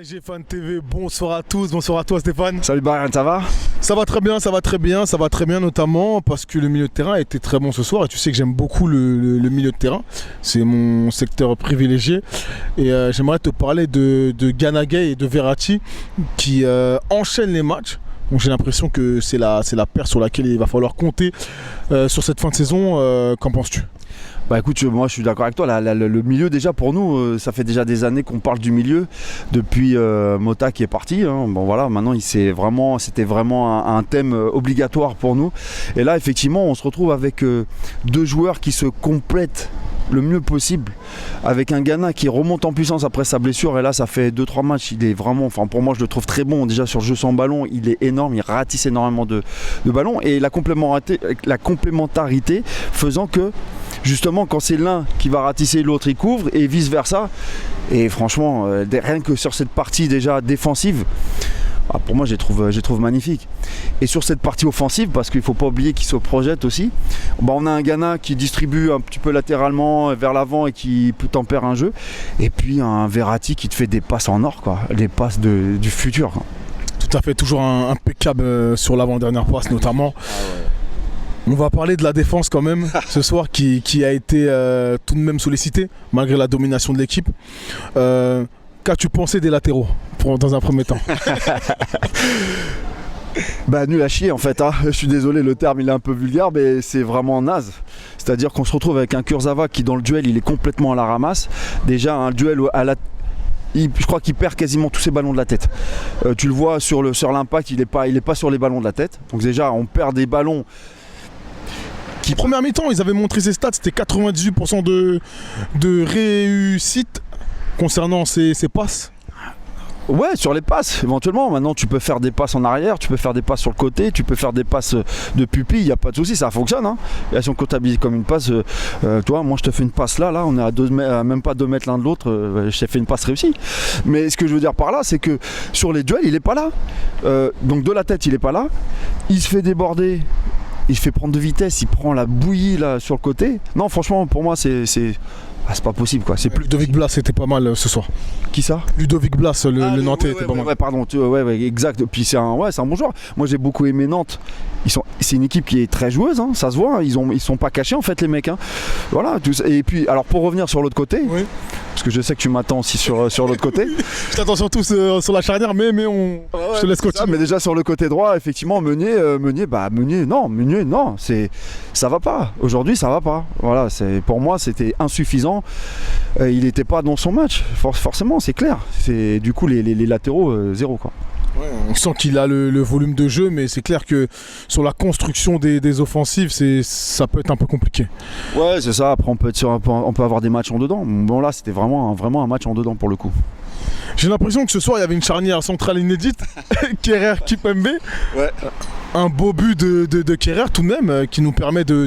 PSG Fan TV, bonsoir à tous, bonsoir à toi Stéphane. Salut Brian, ça va? Ça va très bien, ça va très bien, ça va très bien notamment parce que le milieu de terrain a été très bon ce soir et tu sais que j'aime beaucoup le milieu de terrain, c'est mon secteur privilégié et j'aimerais te parler de Gana Gueye et de Verratti qui enchaînent les matchs. Donc j'ai l'impression que c'est la paire sur laquelle il va falloir compter sur cette fin de saison, qu'en penses-tu? Bah écoute, moi je suis d'accord avec toi, le milieu déjà pour nous, ça fait déjà des années qu'on parle du milieu, depuis Mota qui est parti, hein. Bon voilà, maintenant c'était vraiment un thème obligatoire pour nous. Et là effectivement on se retrouve avec deux joueurs qui se complètent le mieux possible, avec un Gana qui remonte en puissance après sa blessure, et là ça fait 2-3 matchs, il est vraiment, enfin pour moi je le trouve très bon, déjà sur le jeu sans ballon, il est énorme, il ratisse énormément de ballons, et la complémentarité faisant que justement quand c'est l'un qui va ratisser, l'autre il couvre, et vice versa, et franchement rien que sur cette partie déjà défensive, pour moi, je les trouve magnifiques. Et sur cette partie offensive, parce qu'il ne faut pas oublier qu'il se projette aussi, on a un Gana qui distribue un petit peu latéralement vers l'avant et qui peut tempérer un jeu. Et puis un Verratti qui te fait des passes en or, quoi, des passes du futur. Tout à fait, toujours impeccable sur l'avant-dernière passe notamment. On va parler de la défense quand même ce soir qui a été tout de même sollicitée malgré la domination de l'équipe. Qu'as-tu pensé des latéraux dans un premier temps? Bah nul à chier en fait, hein. Je suis désolé, le terme il est un peu vulgaire, mais c'est vraiment naze. C'est-à-dire qu'on se retrouve avec un Kurzawa qui dans le duel il est complètement à la ramasse. Déjà un duel je crois qu'il perd quasiment tous ses ballons de la tête. Tu le vois sur l'impact, il est pas sur les ballons de la tête. Donc déjà on perd des ballons. Première mi-temps, ils avaient montré ses stats, c'était 98% de réussite concernant ses passes. Ouais, sur les passes, éventuellement. Maintenant, tu peux faire des passes en arrière, tu peux faire des passes sur le côté, tu peux faire des passes de pupille, il n'y a pas de souci, ça fonctionne. Hein. Et si on comptabilise comme une passe, toi, moi je te fais une passe là, on est à même pas 2 mètres l'un de l'autre, je t'ai fait une passe réussie. Mais ce que je veux dire par là, c'est que sur les duels, il n'est pas là. Donc de la tête, il n'est pas là. Il se fait déborder. Il se fait prendre de vitesse, il prend la bouillie là sur le côté. Non, franchement, pour moi, c'est pas possible quoi. C'est plus Ludovic Blas était pas mal ce soir. Qui ça? Ludovic Blas, le Nantais était pas mal. Ouais, pardon, ouais, exact. Puis c'est un bon joueur. Moi j'ai beaucoup aimé Nantes. C'est une équipe qui est très joueuse, hein, ça se voit. Ils sont pas cachés en fait les mecs. Hein. Voilà. Et puis alors pour revenir sur l'autre côté, oui. Parce que je sais que tu m'attends aussi sur l'autre côté. Je t'attends surtout sur la charnière, mais je te laisse continuer. Mais déjà sur le côté droit, effectivement, Meunier, non, ça va pas. Aujourd'hui, ça va pas. Voilà, pour moi, c'était insuffisant. Il n'était pas dans son match, forcément, c'est clair. Du coup, les latéraux, zéro quoi. Ouais, on sent qu'il a le volume de jeu, mais c'est clair que sur la construction des offensives, ça peut être un peu compliqué. Ouais, c'est ça. Après, on peut avoir des matchs en dedans. Bon, là, c'était vraiment un match en dedans pour le coup. J'ai l'impression que ce soir, il y avait une charnière centrale inédite. Kehrer, Kimpembe. Ouais. Un beau but de Kehrer tout de même, qui nous permet de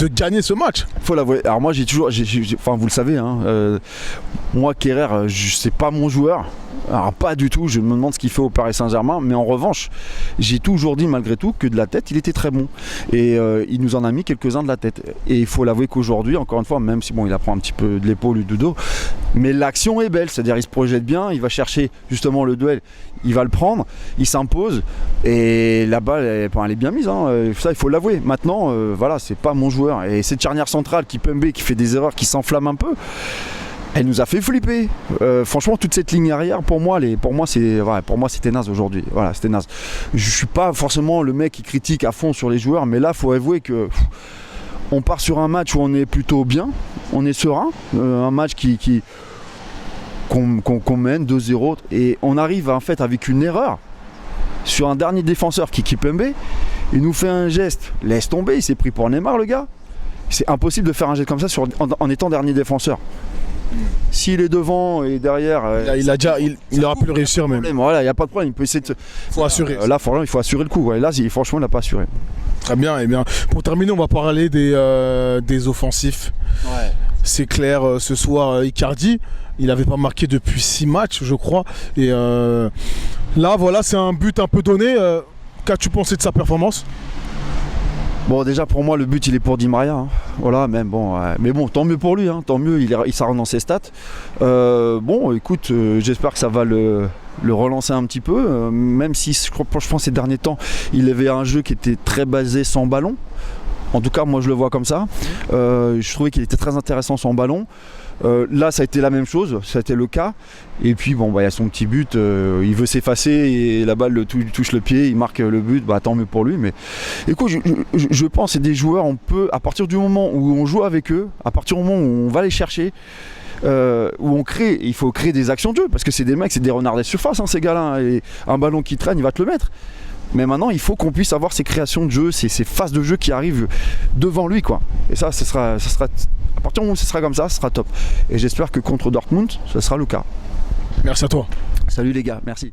gagner ce match. Faut l'avouer. Alors moi, enfin, vous le savez, hein, moi, Kehrer, c'est pas mon joueur. Alors pas du tout, je me demande ce qu'il fait au Paris Saint-Germain, mais en revanche, j'ai toujours dit malgré tout que de la tête, il était très bon. Et il nous en a mis quelques-uns de la tête. Et il faut l'avouer qu'aujourd'hui, encore une fois, même si bon, il apprend un petit peu de l'épaule ou du dos, mais l'action est belle, c'est-à-dire il se projette bien, il va chercher justement le duel, il va le prendre, il s'impose, et la balle, elle est bien mise, hein. Ça il faut l'avouer. Maintenant, voilà, c'est pas mon joueur. Et cette charnière centrale, Kimpembe, qui fait des erreurs, qui s'enflamme un peu, elle nous a fait flipper. Franchement, toute cette ligne arrière, pour moi, c'était naze aujourd'hui. Voilà, c'était naze. Je suis pas forcément le mec qui critique à fond sur les joueurs, mais là, faut avouer que on part sur un match où on est plutôt bien, on est serein, un match qu'on mène 2-0, et on arrive en fait avec une erreur sur un dernier défenseur qui est Kimpembe. Il nous fait un geste, laisse tomber, il s'est pris pour Neymar, le gars. C'est impossible de faire un geste comme ça en étant dernier défenseur. S'il est devant et derrière, il aura pu le réussir même. Voilà, il n'y a pas de problème, il peut essayer de. Faut assurer. Là, il faut assurer le coup. Ouais. Là, franchement, il n'a pas assuré. Très bien. Et bien, pour terminer, on va parler des offensifs. Ouais. C'est clair, ce soir, Icardi, il n'avait pas marqué depuis 6 matchs, je crois. Et là, voilà, c'est un but un peu donné. Qu'as-tu pensé de sa performance? Bon, déjà pour moi le but il est pour Di Maria, hein. Voilà, mais bon, tant mieux pour lui, hein. Tant mieux, il s'arrête dans ses stats. Bon, écoute, j'espère que ça va le relancer un petit peu, même si je pense ces derniers temps il avait un jeu qui était très basé sans ballon. En tout cas moi je le vois comme ça. Je trouvais qu'il était très intéressant sans ballon. Là ça a été la même chose, ça a été le cas. Et puis bon, il y a son petit but, il veut s'effacer et la balle touche le pied, il marque le but, tant mieux pour lui. Mais écoute, je pense que c'est des joueurs, on peut, à partir du moment où on joue avec eux, à partir du moment où on va les chercher, où on crée, il faut créer des actions de jeu, parce que c'est des mecs, c'est des renards des surfaces, hein, ces gars-là, et un ballon qui traîne, il va te le mettre. Mais maintenant, il faut qu'on puisse avoir ces créations de jeu, ces phases de jeu qui arrivent devant lui, quoi. Et ça sera, à partir du moment où ce sera comme ça, ce sera top. Et j'espère que contre Dortmund, ce sera le cas. Merci à toi. Salut les gars, merci.